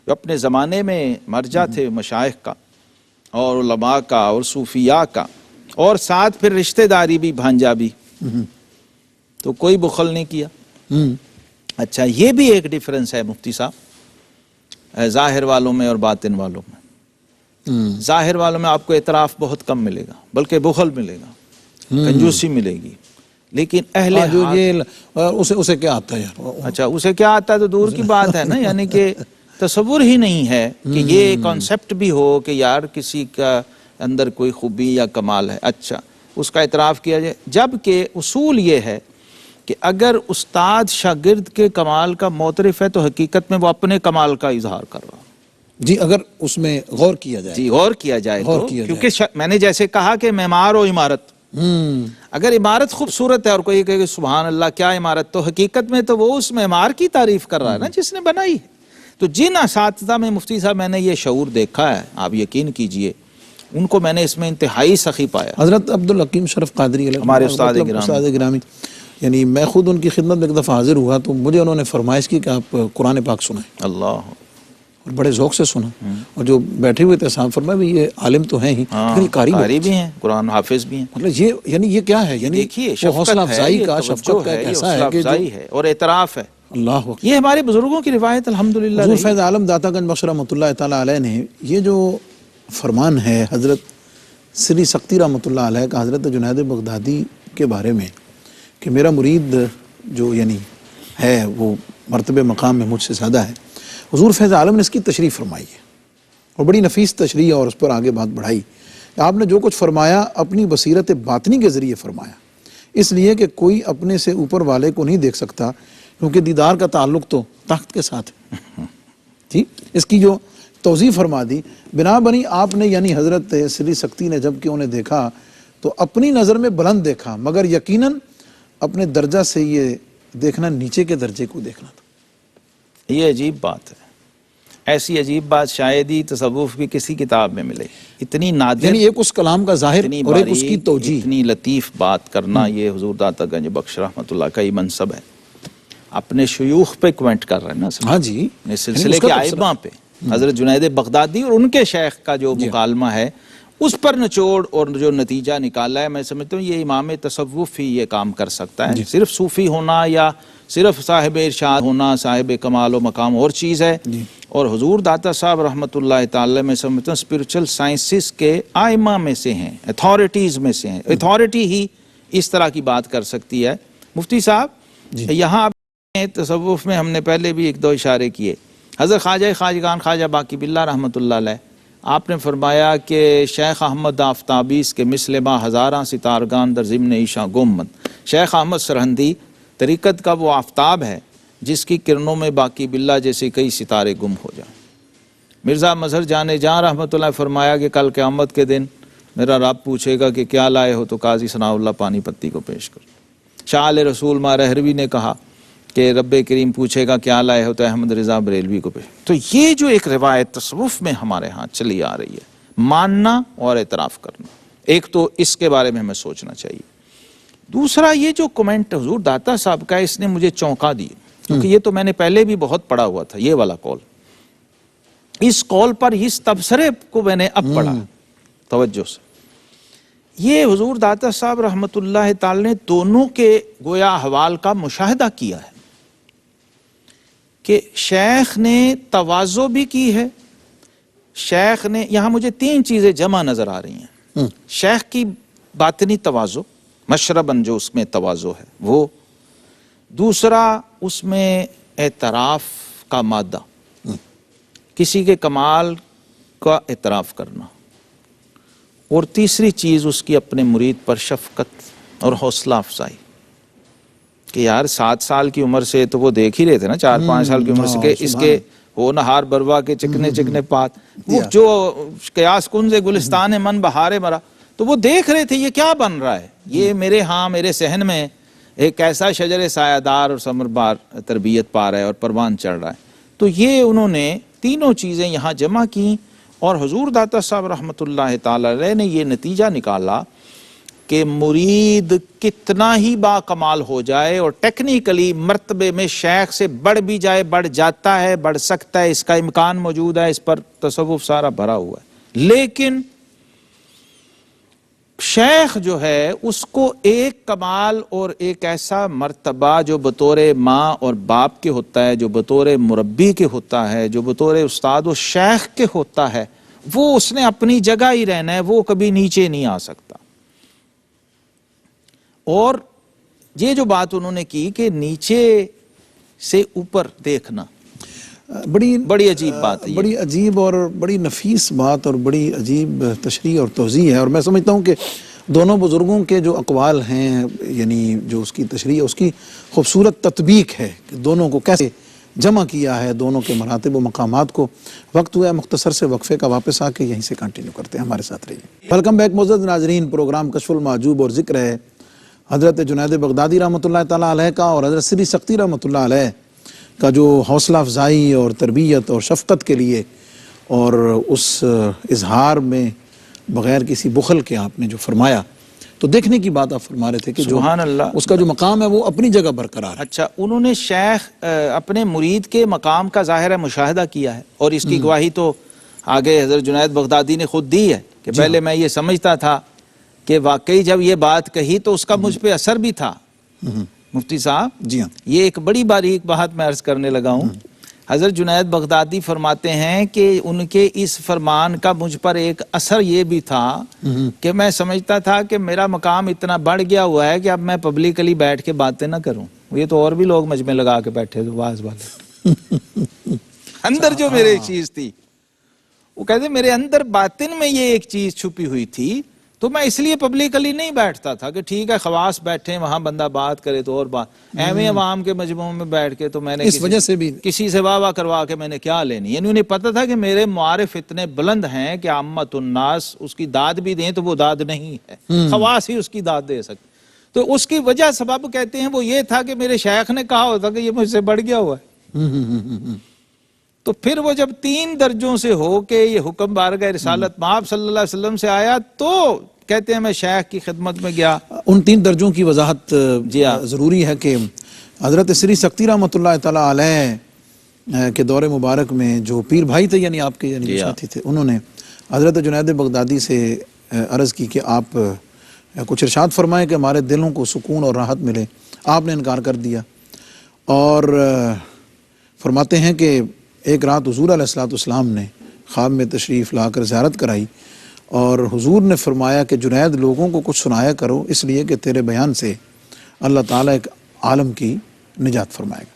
جو اپنے زمانے میں مرجع تھے مشائخ کا اور علماء کا اور صوفیاء کا، اور ساتھ پھر رشتہ داری بھی، بھانجا بھی، تو کوئی بخل نہیں کیا۔ اچھا، یہ بھی ایک ڈیفرنس ہے مفتی صاحب ظاہر والوں میں اور باطن والوں میں۔ ظاہر والوں میں آپ کو اعتراف بہت کم ملے گا، بلکہ بخل ملے گا، کنجوسی ملے گی، لیکن اہل اسے کیا آتا ہے یار؟ اچھا، اسے کیا آتا ہے تو دور کی بات ہے نا، یعنی کہ تصور ہی نہیں ہے کہ یہ کانسیپٹ بھی ہو کہ یار کسی کا اندر کوئی خوبی یا کمال ہے، اچھا اس کا اعتراف کیا جائے۔ جبکہ اصول یہ ہے کہ اگر استاد شاگرد کے کمال کا معترف ہے تو حقیقت میں وہ اپنے کمال کا اظہار کر رہا ہے۔ جی، اگر اس میں غور کیا جائے، جی غور کیا جائے تو، کیونکہ میں نے جیسے کہا کہ معمار و عمارت، اگر عمارت خوبصورت ہے اور کوئی کہے کہ سبحان اللہ کیا عمارت، تو حقیقت میں تو وہ اس معمار کی تعریف کر رہا ہے نا جس نے بنائی ہے۔ تو جن اساتذہ میں مفتی صاحب میں نے یہ شعور دیکھا ہے، آپ یقین کیجئے ان کو میں نے اس میں انتہائی سخی پایا۔ حضرت عبدالحکیم شرف قادری علیہ ہمارے استاد گرامی، یعنی میں خود ان کی خدمت میں ایک دفعہ حاضر ہوا تو مجھے انہوں نے فرمائش کی کہ آپ قرآن پاک سنائیں، اللہ، اور بڑے ذوق سے سنا، اور جو بیٹھے ہوئے تھے صاحب فرمایا بھی یہ عالم تو ہیں ہی لیکن یہ قاری بھی ہیں، قرآن حافظ بھی ہیں. مطلب یہ یعنی یہ کیا ہے، یعنی دیکھیے وہ حوصلہ شفقت ہے، افزائی یہ کا، توجہ شفقت کا ہے، ایک یہ ایسا حوصلہ ہے کہ جو افزائی ہے اور اعتراف ہے. اللہ اکبر. یہ ہمارے بزرگوں کی روایت الحمدللہ حضور رہی. فیض عالم داتا گنج بخش رحمۃ اللہ تعالیٰ علیہ نے یہ جو فرمان ہے حضرت سری سختی رحمۃ اللہ علیہ کا حضرت جنید بغدادی کے بارے میں کہ میرا مرید جو یعنی ہے وہ مرتبہ مقام میں مجھ سے زیادہ ہے، حضور فیض عالم نے اس کی تشریح فرمائی ہے اور بڑی نفیس تشریح اور اس پر آگے بات بڑھائی. آپ نے جو کچھ فرمایا اپنی بصیرت باطنی کے ذریعے فرمایا، اس لیے کہ کوئی اپنے سے اوپر والے کو نہیں دیکھ سکتا کیونکہ دیدار کا تعلق تو تخت کے ساتھ ہے. جی اس کی جو توضیح فرما دی بنا بنی آپ نے یعنی حضرت سری سختی نے جب کہ انہیں دیکھا تو اپنی نظر میں بلند دیکھا، مگر یقیناً اپنے درجہ سے یہ دیکھنا نیچے کے درجے کو دیکھنا تھا. یہ عجیب بات ہے، ایسی عجیب بات شاید ہی تصوف کی کسی کتاب میں ملے. اتنی نادر، یعنی ایک اس کلام کا ظاہر اتنی اور ایک اس کی باریک، توجیہ. اتنی لطیف بات کرنا، یہ حضور داتا گنج بخش رحمۃ اللہ کا ہی منصب ہے. اپنے شیوخ پہ کمنٹ کر رہے ہیں نا، ہاں جی، اس سلسلے کے ائمہ پہ، حضرت جنید بغدادی اور ان کے شیخ کا جو مکالمہ ہے اس پر نچوڑ اور جو نتیجہ نکالا ہے. میں سمجھتا ہوں یہ امام تصوف ہی یہ کام کر سکتا ہے. صرف صوفی ہونا یا صرف صاحب ارشاد ہونا، صاحب کمال و مقام اور چیز ہے. اور حضور داتا صاحب رحمۃ اللہ تعالی میں سمجھتا ہوں اسپرچل سائنسز کے ائمہ میں سے ہیں، اتھارٹیز میں سے ہیں. اتھارٹی ہی اس طرح کی بات کر سکتی ہے. مفتی صاحب یہاں تصوف میں ہم نے پہلے بھی ایک دو اشارے کیے. حضرت خواجہ خواجگان خواجہ باقی باللہ رحمۃ اللہ علیہ، آپ نے فرمایا کہ شیخ احمد آفتابیس کے مثل ما ہزاراں ستارگان در ضمن عیشاں گمند. شیخ احمد سرہندی طریقت کا وہ آفتاب ہے جس کی کرنوں میں باقی باللہ جیسے کئی ستارے گم ہو جائیں. مرزا مظہر جان جاں رحمۃ اللہ فرمایا کہ کل قیامت کے دن میرا رب پوچھے گا کہ کیا لائے ہو، تو قاضی ثناء اللہ پانی پتی کو پیش کرو. شاہ علیہ رسول ماں رہروی نے کہا کہ رب کریم پوچھے گا کیا لائے ہو، تو احمد رضا بریلوی کو پیش. تو یہ جو ایک روایت تصوف میں ہمارے ہاں چلی آ رہی ہے، ماننا اور اعتراف کرنا، ایک تو اس کے بارے میں ہمیں سوچنا چاہیے. دوسرا یہ جو کمنٹ حضور داتا صاحب کا ہے، اس نے مجھے چونکا دیا، کیونکہ یہ تو میں نے پہلے بھی بہت پڑھا ہوا تھا یہ والا قول. اس قول پر اس تبصرے کو میں نے اب پڑھا توجہ سے. یہ حضور داتا صاحب رحمۃ اللہ تعالی نے دونوں کے گویا احوال کا مشاہدہ کیا ہے کہ شیخ نے تواضع بھی کی ہے. شیخ نے یہاں مجھے تین چیزیں جمع نظر آ رہی ہیں. شیخ کی باطنی تواضع، مشرباً جو اس میں تواضع ہے وہ. دوسرا اس میں اعتراف کا مادہ، کسی کے کمال کا اعتراف کرنا. اور تیسری چیز اس کی اپنے مرید پر شفقت اور حوصلہ افزائی کہ یار 7 سال کی عمر سے تو وہ دیکھ ہی رہے تھے نا، 4-5 سال کی عمر سے کہ اس کے ہو نہار بروا کے چکنے چکنے پات، وہ جو قیاس کنز گلستان من بہارے مرا، تو وہ دیکھ رہے تھے یہ کیا بن رہا ہے. یہ میرے ہاں میرے صحن میں ایک ایسا شجر سایہ دار اور ثمربار تربیت پا رہا ہے اور پروان چڑھ رہا ہے. تو یہ انہوں نے تینوں چیزیں یہاں جمع کی اور حضور داتا صاحب رحمۃ اللہ تعالی علیہ نے یہ نتیجہ نکالا کہ مرید کتنا ہی با کمال ہو جائے اور ٹیکنیکلی مرتبے میں شیخ سے بڑھ بھی جائے، بڑھ جاتا ہے، بڑھ سکتا ہے، اس کا امکان موجود ہے، اس پر تصوف سارا بھرا ہوا ہے، لیکن شیخ جو ہے اس کو ایک کمال اور ایک ایسا مرتبہ جو بطور ماں اور باپ کے ہوتا ہے، جو بطور مربی کے ہوتا ہے، جو بطور استاد و شیخ کے ہوتا ہے، وہ اس نے اپنی جگہ ہی رہنا ہے، وہ کبھی نیچے نہیں آ سکتا. اور یہ جو بات انہوں نے کی کہ نیچے سے اوپر دیکھنا، بڑی عجیب بات ہے، بڑی عجیب اور بڑی نفیس بات اور بڑی عجیب تشریح اور توضیح ہے. اور میں سمجھتا ہوں کہ دونوں بزرگوں کے جو اقوال ہیں، یعنی جو اس کی تشریح ہے، اس کی خوبصورت تطبیق ہے کہ دونوں کو کیسے جمع کیا ہے، دونوں کے مراتب و مقامات کو. وقت ہوا ہے مختصر سے وقفے کا، واپس آ کے یہیں سے کنٹینیو کرتے ہیں، ہمارے ساتھ رہیے. ویلکم بیک معزز ناظرین، پروگرام کشف المحجوب اور ذکر ہے حضرت جنید بغدادی رحمۃ اللہ تعالیٰ علیہ کا اور حضرت سری سختی رحمۃ اللہ علیہ کا جو حوصلہ افزائی اور تربیت اور شفقت کے لیے اور اس اظہار میں بغیر کسی بخل کے آپ نے جو فرمایا تو دیکھنے کی بات آپ فرما رہے تھے کہ جو سبحان اللہ، اس کا جو مقام ہے وہ اپنی جگہ برقرار ہے۔ اچھا، انہوں نے شیخ اپنے مرید کے مقام کا ظاہر مشاہدہ کیا ہے، اور اس کی گواہی تو آگے حضرت جنید بغدادی نے خود دی ہے کہ پہلے میں یہ سمجھتا تھا کہ واقعی جب یہ بات کہی تو اس کا مجھ پہ اثر بھی تھا۔ مفتی صاحب جی ہاں، یہ ایک بڑی باریک بات میں عرض کرنے لگا ہوں۔ حضرت جنید بغدادی فرماتے ہیں کہ ان کے اس فرمان کا مجھ پر ایک اثر یہ بھی تھا کہ میں سمجھتا تھا کہ میرا مقام اتنا بڑھ گیا ہوا ہے کہ اب میں پبلکلی بیٹھ کے باتیں نہ کروں، یہ تو اور بھی لوگ مجھ میں لگا کے بیٹھے تھے واز والے۔ اندر جو میرے ایک چیز تھی، وہ کہتے میرے اندر باطن میں یہ ایک چیز چھپی ہوئی تھی، تو میں اس لیے پبلکلی نہیں بیٹھتا تھا کہ ٹھیک ہے خواص بیٹھے وہاں بندہ بات کرے تو اور بات، ایویں عوام کے مجموعوں میں بیٹھ کے تو میں نے اس وجہ سے بھی کسی سے واہ واہ کروا کے میں نے کیا لینی، یعنی انہیں پتہ تھا کہ میرے معارف اتنے بلند ہیں کہ عامت الناس اس کی داد بھی دیں تو وہ داد نہیں ہے، خواص ہی اس کی داد دے سکتے۔ تو اس کی وجہ سبب کہتے ہیں وہ یہ تھا کہ میرے شیخ نے کہا ہوتا کہ یہ مجھ سے بڑھ گیا ہوا ہے۔ تو پھر وہ جب 3 درجوں سے ہو کے یہ حکم بارگاہ رسالت مآب صلی اللہ علیہ وسلم سے آیا تو کہتے ہیں میں شیخ کی خدمت میں گیا۔ ان 3 درجوں کی وضاحت جی ہاں، ضروری ہے کہ حضرت سری سکتی رحمۃ اللہ تعالی علیہ کے دور مبارک میں جو پیر بھائی تھے، یعنی آپ کے یعنی ساتھی تھے، انہوں نے حضرت جنید بغدادی سے عرض کی کہ آپ کچھ ارشاد فرمائیں کہ ہمارے دلوں کو سکون اور راحت ملے۔ آپ نے انکار کر دیا اور فرماتے ہیں کہ ایک رات حضور علیہ الصلوۃ والسلام نے خواب میں تشریف لا کر زیارت کرائی اور حضور نے فرمایا کہ جنید لوگوں کو کچھ سنایا کرو، اس لیے کہ تیرے بیان سے اللہ تعالیٰ ایک عالم کی نجات فرمائے گا۔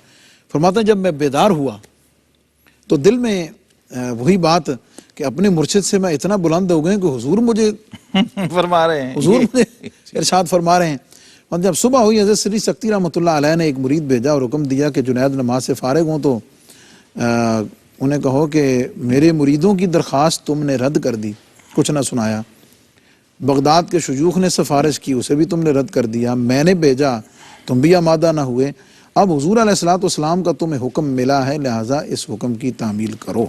فرماتے ہیں جب میں بیدار ہوا تو دل میں وہی بات کہ اپنے مرشد سے میں اتنا بلند ہو گئے کہ حضور مجھے فرما رہے ہیں، حضور مجھے ارشاد فرما رہے ہیں۔ اور جب صبح ہوئی حضرت سری سکتی رحمۃ اللہ علیہ نے ایک مرید بھیجا اور حکم دیا کہ جنید نماز سے فارغ ہوں تو انہیں کہو کہ میرے مریدوں کی درخواست تم نے رد کر دی، کچھ نہ سنایا۔ بغداد کے شیوخ نے سفارش کی، اسے بھی تم نے رد کر دیا۔ میں نے بھیجا، تم بھی آمادہ نہ ہوئے۔ اب حضور علیہ الصلوۃ والسلام کا تمہیں حکم ملا ہے، لہٰذا اس حکم کی تعمیل کرو۔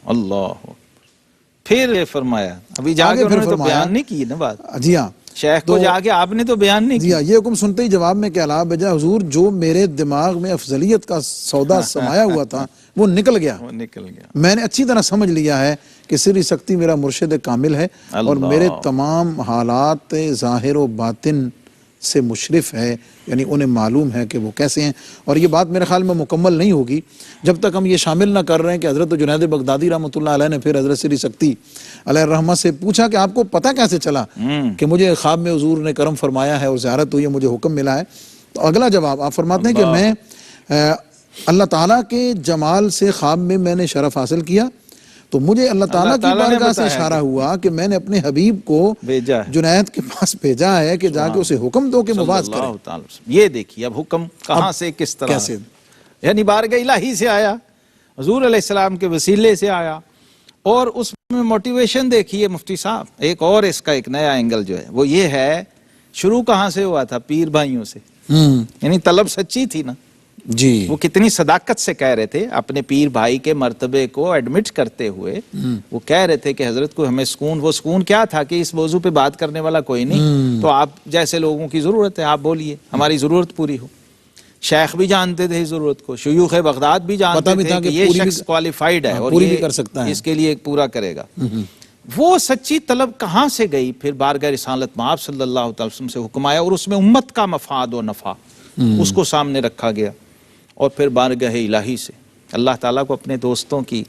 اللہ پھر یہ فرمایا، ابھی جا کے انہوں نے تو بیان نہیں کی نا بات، جی ہاں، شیخ کو جا کے آپ نے تو بیان نہیں جی ہاں، یہ حکم سنتے ہی جواب میں کہلا بھیجا، حضور جو میرے دماغ میں افضلیت کا سودا سمایا ہوا تھا وہ نکل گیا، وہ نکل گیا۔ میں نے اچھی طرح سمجھ لیا ہے کہ سری سکتی میرا مرشد کامل ہے اور میرے تمام حالات ظاہر و باطن سے مشرف ہے، یعنی انہیں معلوم ہے کہ وہ کیسے ہیں۔ اور یہ بات میرے خیال میں مکمل نہیں ہوگی جب تک ہم یہ شامل نہ کر رہے ہیں کہ حضرت جنید بغدادی رحمۃ اللہ علیہ نے پھر حضرت سری سکتی علیہ الرحمہ سے پوچھا کہ آپ کو پتہ کیسے چلا کہ مجھے خواب میں حضور نے کرم فرمایا ہے اور زیارت ہوئی ہے، مجھے حکم ملا ہے؟ تو اگلا جواب آپ فرماتے ہیں کہ میں اللہ تعالیٰ کے جمال سے خواب میں نے شرف حاصل کیا تو مجھے اللہ تعالیٰ کی بارگاہ سے اشارہ ہوا کہ میں نے اپنے حبیب کو جنید کے پاس بھیجا ہے کہ جا کے اسے حکم دو کہ مباحث کرے۔ یہ دیکھیے اب حکم کہاں سے کس طرح کیسے، یعنی بارگاہ الہی سے آیا، حضور علیہ السلام کے وسیلے سے آیا، اور اس میں موٹیویشن دیکھیے مفتی صاحب، ایک اور اس کا ایک نیا اینگل جو ہے وہ یہ ہے، شروع کہاں سے ہوا تھا؟ پیر بھائیوں سے، یعنی طلب سچی تھی نا جی، وہ کتنی صداقت سے کہہ رہے تھے اپنے پیر بھائی کے مرتبے کو ایڈمٹ کرتے ہوئے، وہ کہہ رہے تھے کہ حضرت کو ہمیں سکون، وہ سکون کیا تھا کہ اس موضوع پہ بات کرنے والا کوئی نہیں، تو آپ جیسے لوگوں کی ضرورت ہے، آپ بولیے ہماری ضرورت پوری ہو۔ شیخ بھی جانتے تھے اس ضرورت کو، شیوخ بغداد بھی جانتے تھے کہ یہ شخص کوالیفائیڈ ہے اور یہ اس کے لیے پورا کرے گا۔ وہ سچی طلب کہاں سے گئی؟ پھر بارگاہ رسالت مآب صلی اللہ علیہ وسلم سے حکم آیا اور اس میں امت کا مفاد و نفع اس کو سامنے رکھا گیا، اور پھر بارگاہ الہی سے اللہ تعالیٰ کو اپنے دوستوں کی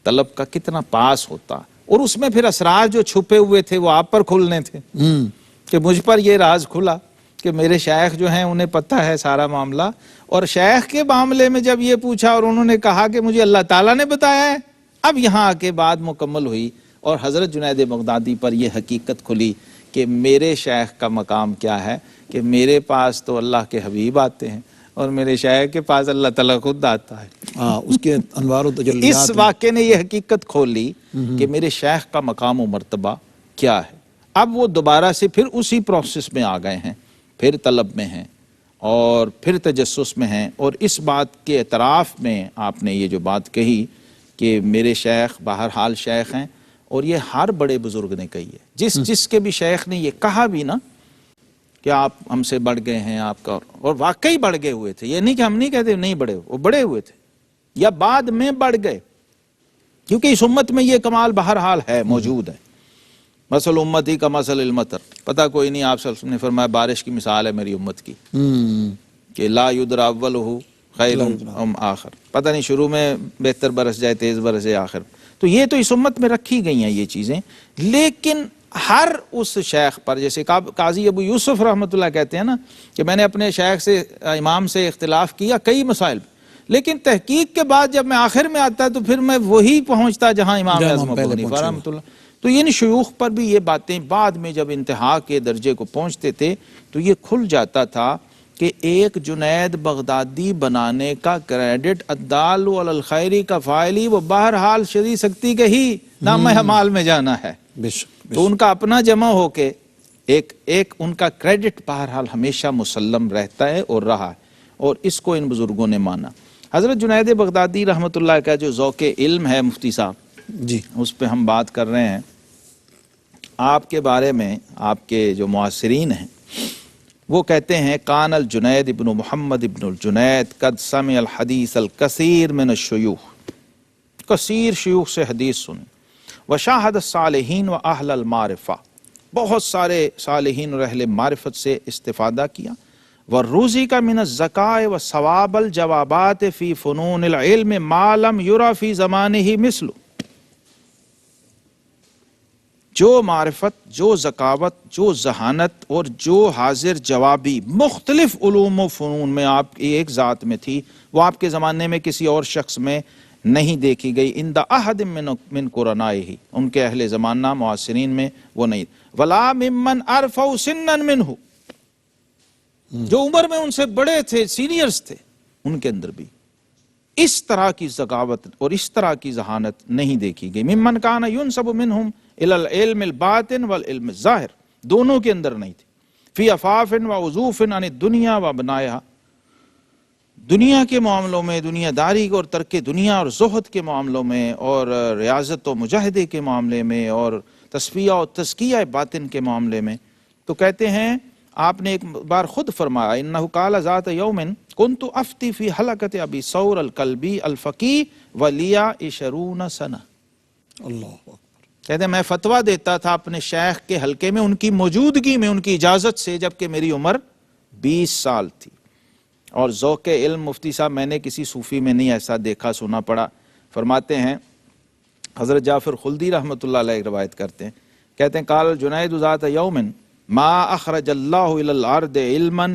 طلب کا کتنا پاس ہوتا، اور اس میں پھر اسرار جو چھپے ہوئے تھے وہ آپ پر کھلنے تھے کہ مجھ پر یہ راز کھلا کہ میرے شیخ جو ہیں انہیں پتہ ہے سارا معاملہ، اور شیخ کے معاملے میں جب یہ پوچھا اور انہوں نے کہا کہ مجھے اللہ تعالیٰ نے بتایا ہے، اب یہاں آ کے بات مکمل ہوئی اور حضرت جنید بغدادی پر یہ حقیقت کھلی کہ میرے شیخ کا مقام کیا ہے، کہ میرے پاس تو اللہ کے حبیب آتے ہیں اور میرے شیخ کے پاس اللہ تعالیٰ خود آتا ہے۔ اس کے انوار و تجلیات، اس واقعے نے یہ حقیقت کھولی کہ میرے شیخ کا مقام و مرتبہ کیا ہے۔ اب وہ دوبارہ سے پھر اسی پروسیس میں آ گئے ہیں، پھر طلب میں ہیں اور پھر تجسس میں ہیں، اور اس بات کے اعتراف میں آپ نے یہ جو بات کہی کہ میرے شیخ بہرحال شیخ ہیں، اور یہ ہر بڑے بزرگ نے کہی ہے، جس کے بھی شیخ نے یہ کہا بھی نا کہ آپ ہم سے بڑھ گئے ہیں آپ کا، اور واقعی بڑھ گئے ہوئے تھے، یہ نہیں کہ ہم نہیں کہتے نہیں بڑھے، وہ بڑے ہوئے تھے یا بعد میں بڑھ گئے، کیونکہ اس امت میں یہ کمال بہرحال ہے، موجود ہے۔ مثل امتی کا مثل المطر، پتہ کوئی نہیں، آپ صلی اللہ علیہ وسلم نے فرمایا بارش کی مثال ہے میری امت کی، کہ لا یدری اولہ خیر ام آخر، پتہ نہیں شروع میں بہتر برس جائے، تیز برس جائے آخر۔ تو یہ تو اس امت میں رکھی گئی ہیں یہ چیزیں، لیکن ہر اس شیخ پر، جیسے قاضی ابو یوسف رحمۃ اللہ کہتے ہیں نا کہ میں نے اپنے شیخ سے، امام سے اختلاف کیا کئی مسائل، لیکن تحقیق کے بعد جب میں آخر میں آتا تو پھر میں وہی پہنچتا جہاں امام اعظم ابو حنیفہ رحمۃ اللہ۔ تو یہ شیوخ پر بھی یہ باتیں بعد میں جب انتہا کے درجے کو پہنچتے تھے تو یہ کھل جاتا تھا کہ ایک جنید بغدادی بنانے کا کریڈٹ الدال علی الخیر کا فاعلی، وہ بہرحال شریع سکتی کے ہی نام اعمال میں جانا ہے، تو ان کا اپنا جمع ہو کے ایک ان کا کریڈٹ بہرحال ہمیشہ مسلم رہتا ہے اور رہا ہے، اور اس کو ان بزرگوں نے مانا۔ حضرت جنید بغدادی رحمۃ اللہ کا جو ذوق علم ہے مفتی صاحب جی، اس پہ ہم بات کر رہے ہیں، آپ کے بارے میں آپ کے جو معاصرین ہیں وہ کہتے ہیں کان الجنید ابن محمد ابن الجنید قد سمع الحدیث الکثیر من الشیوخ، کثیر شیوخ سے حدیث سنی، وشاہد الصالحین و اہل المعرفہ، بہت سارے صالحین اور اہل معرفت سے استفادہ کیا، والروزی کا من الذکاء و ثواب الجوابات فی فنون العلم ما لم یرا فی زمانہ مثل، جو معرفت، جو ذکاوت، جو ذہانت اور جو حاضر جوابی مختلف علوم و فنون میں آپ کی ایک ذات میں تھی، وہ آپ کے زمانے میں کسی اور شخص میں نہیں دیکھی گئی، عند احد من قرنائہ، ان کے اہل زمانہ معاصرین میں وہ نہیں، ولا ممن ارفع سنا منہ، جو عمر میں ان سے بڑے تھے، سینئرز تھے، ان کے اندر بھی اس طرح کی ذکاوت اور اس طرح کی ذہانت نہیں دیکھی گئی، ممن کان ینسب منہم الی العلم الباطن والعلم الظاہر، دونوں کے اندر نہیں تھی، فی عفاف و عزوف عن الدنیا و بنائها، دنیا کے معاملوں میں، دنیا داری اور ترک دنیا اور زہد کے معاملوں میں، اور ریاضت و مجاہدے کے معاملے میں، اور تصفیہ و تزکیہ باطن کے معاملے میں۔ تو کہتے ہیں آپ نے ایک بار خود فرمایا، انہ قال ذات یوم کنت افتی فی حلقۃ ابی ثور الکلبی الفقی ولیا 20 سنہ، اللہ اکبر، کہتے ہیں میں فتویٰ دیتا تھا اپنے شیخ کے حلقے میں، ان کی موجودگی میں، ان کی اجازت سے، جبکہ میری عمر 20 سال تھی۔ اور ذوق علم مفتی صاحب میں نے کسی صوفی میں نہیں ایسا دیکھا سنا پڑا۔ فرماتے ہیں حضرت جعفر خلدی رحمۃ اللہ علیہ روایت کرتے ہیں، کہتے ہیں قال الجنید ذات یوم ما اخرج اللہ الی الارض علما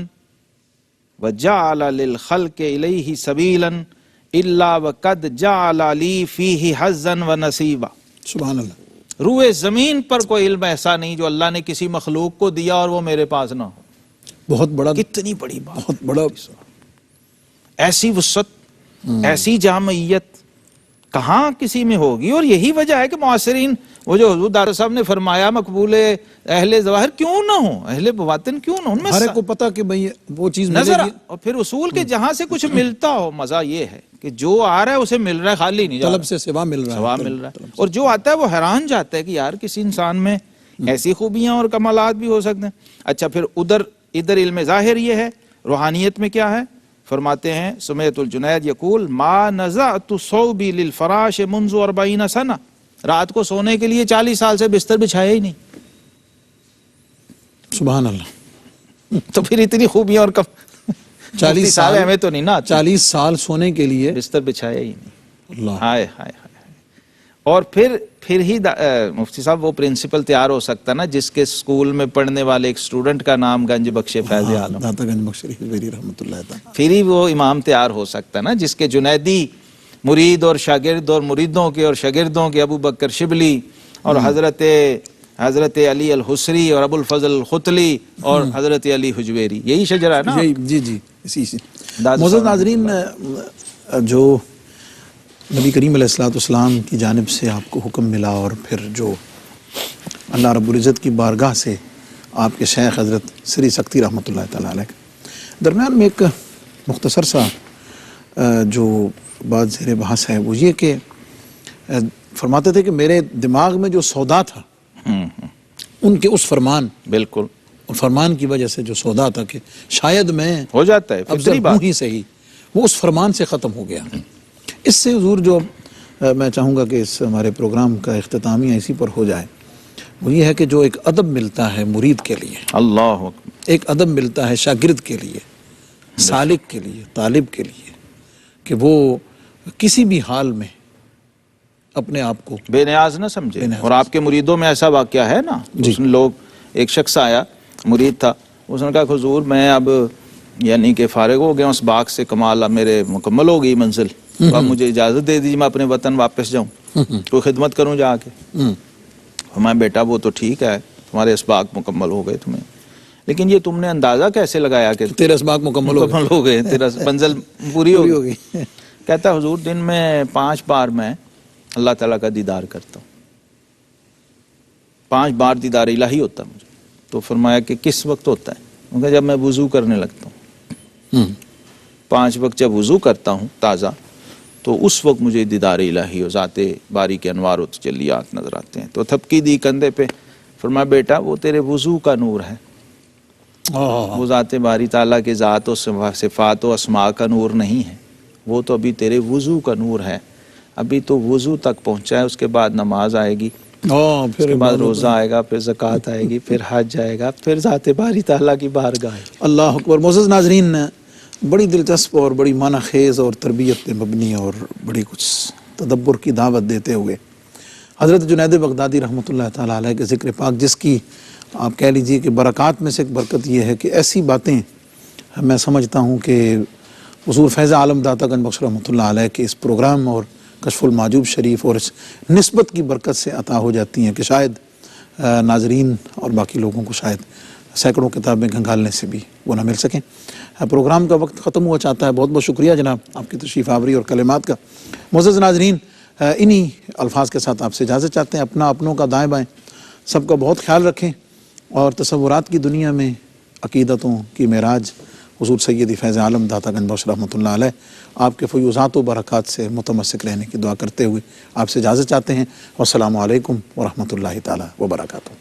وجعل للخلق الیہ سبیلا الا وقد جعل لی فیہ حظا ونصیبا، سبحان اللہ، روئے زمین پر کوئی علم ایسا نہیں جو اللہ نے کسی مخلوق کو دیا اور وہ میرے پاس نہ ہو۔ بہت بڑا، کتنی بڑی بات، بہت بڑا، ایسی وسعت، ایسی جامعیت کہاں کسی میں ہوگی، اور یہی وجہ ہے کہ معاصرین، وہ جو حضور دار صاحب نے فرمایا مقبول اہل ظواہر کیوں نہ ہوں، اہل باطن کیوں نہ ہوں، ان میں ہر ایک کو پتا کہ بھئی وہ چیز ملے نظر گی، اور پھر اصول کے جہاں سے کچھ ملتا ہو، مزہ یہ ہے کہ جو آ رہا ہے اسے مل رہا ہے، خالی نہیں جا رہا، طلب سے سوا مل رہا ہے، ثواب مل رہا ہے، اور جو آتا ہے وہ حیران جاتا ہے کہ یار کسی انسان میں ایسی خوبیاں اور کمالات بھی ہو سکتے ہیں۔ اچھا پھر ادھر علم ظاہر یہ ہے، روحانیت میں کیا ہے؟ فرماتے ہیں سمیت الجنید یقول ما نزعت ثوبی للفراش منذ 40 سنہ، رات کو سونے کے لیے 40 سال سے بستر بچھایا ہی نہیں، سبحان اللہ، تو پھر اتنی خوبیاں اور 40 سال ہمیں تو نہیں نا، 40 سال سونے کے لیے، بستر بچھایا ہی نہیں، اللہ، ہائے ہائے ہائے۔ اور پھر ہی مفتی صاحب وہ پرنسپل تیار ہو سکتا نا جس کے اسکول میں پڑھنے والے ایک اسٹوڈنٹ کا نام گنج بخش فیض عالم، داتا گنج بخش شریف رحمۃ اللہ تعالیٰ، پھر ہی وہ امام تیار ہو سکتا نا جس کے جنیدی مرید اور شاگرد اور مریدوں کے اور شاگردوں کے ابو بکر شبلی اور حضرت علی الحسری اور ابو الفضل الختلی اور حضرت علی حجویری، یہی شجرہ ہے نا۔ جی جی، اسی سے معزز ناظرین، جو نبی کریم علیہ الصلوۃ والسلام کی جانب سے آپ کو حکم ملا، اور پھر جو اللہ رب العزت کی بارگاہ سے آپ کے شیخ حضرت سری سکتی رحمۃ اللہ تعالیٰ علیہ، درمیان میں ایک مختصر سا جو بات زیر بحث ہے وہ یہ کہ فرماتے تھے کہ میرے دماغ میں جو سودا تھا ان کے اس فرمان بالکل فرمان کی وجہ سے جو سودا تھا کہ شاید میں ہو جاتا ہے اب فطری ہوں بات. ہی صحیح، وہ اس فرمان سے ختم ہو گیا. اس سے حضور جو میں چاہوں گا کہ اس ہمارے پروگرام کا اختتامیہ اسی پر ہو جائے، وہ یہ ہے کہ جو ایک ادب ملتا ہے مرید کے لیے، اللہ اکبر. ایک ادب ملتا ہے شاگرد کے لیے، سالک کے لیے، طالب کے لیے، کہ وہ کسی بھی حال میں اپنے آپ کو بے نیاز نہ سمجھے. بے نیاز اور آپ کے مریدوں میں ایسا واقعہ ہے نا، جی. اس میں لوگ، ایک شخص آیا مرید تھا، اس نے کہا کہ حضور میں اب یعنی کہ فارغ ہو گیا اس باغ سے، کمال اب میرے مکمل ہو گئی منزل، تو اب مجھے اجازت دے دیجیے میں اپنے وطن واپس جاؤں، کوئی خدمت کروں جا کے. ہمارا بیٹا وہ تو ٹھیک ہے، تمہارے اسباق مکمل ہو گئے تمہیں، لیکن یہ تم نے اندازہ کیسے لگایا کہ تیرا اسباق مکمل ہو گئے، تیرا منزل پوری ہو ہو گئی. گئی. کہتا حضور دن میں 5 بار میں اللہ تعالیٰ کا دیدار کرتا ہوں، 5 بار دیدار الہی ہوتا مجھے. تو فرمایا کہ کس وقت ہوتا ہے؟ کہا جب میں وضو کرنے لگتا ہوں. 5 وقت جب وضو کرتا ہوں تازہ، تو اس وقت مجھے دیدار الہی و ذات باری کے انوار و تجلیات نظر آتے ہیں. تو تھپکی دی کندھے پہ، فرمایا بیٹا وہ تیرے وضو کا نور ہے، وہ ذات باری تعالیٰ کے ذات و صفات و اسماء کا نور نہیں ہے، وہ تو ابھی تیرے وضو کا نور ہے. ابھی تو وضو تک پہنچا ہے، اس کے بعد نماز آئے گی، اس پھر کے بعد روزہ آئے گا، پھر زکوٰۃ آئے گی، پھر حج آئے گا، پھر ذات باری تعالیٰ کی بارگاہ ہے. اللہ اکبر. معزز ناظرین، بڑی دلچسپ اور بڑی معنی خیز اور تربیت پہ مبنی اور بڑی کچھ تدبر کی دعوت دیتے ہوئے حضرت جنید بغدادی رحمۃ اللہ تعالیٰ علیہ کے ذکر پاک، جس کی آپ کہہ لیجئے کہ برکات میں سے ایک برکت یہ ہے کہ ایسی باتیں میں سمجھتا ہوں کہ حضور فیض عالم داتا گنج بخش رحمۃ اللہ علیہ کے اس پروگرام اور کشف المحجوب شریف اور اس نسبت کی برکت سے عطا ہو جاتی ہیں کہ شاید ناظرین اور باقی لوگوں کو شاید سینکڑوں کتابیں گھنگالنے سے بھی وہ نہ مل سکیں. پروگرام کا وقت ختم ہوا چاہتا ہے. بہت بہت شکریہ جناب آپ کی تشریف آوری اور کلمات کا. معزز ناظرین، انہی الفاظ کے ساتھ آپ سے اجازت چاہتے ہیں. اپنا اپنوں کا دائیں بائیں سب کا بہت خیال رکھیں، اور تصورات کی دنیا میں عقیدتوں کی معراج حضور سیدی فیض عالم داتا گنج بخش رحمۃ اللہ علیہ آپ کے فیوضات و برکات سے متمسک رہنے کی دعا کرتے ہوئے آپ سے اجازت چاہتے ہیں. والسلام علیکم ورحمۃ اللہ تعالیٰ وبرکاتہ.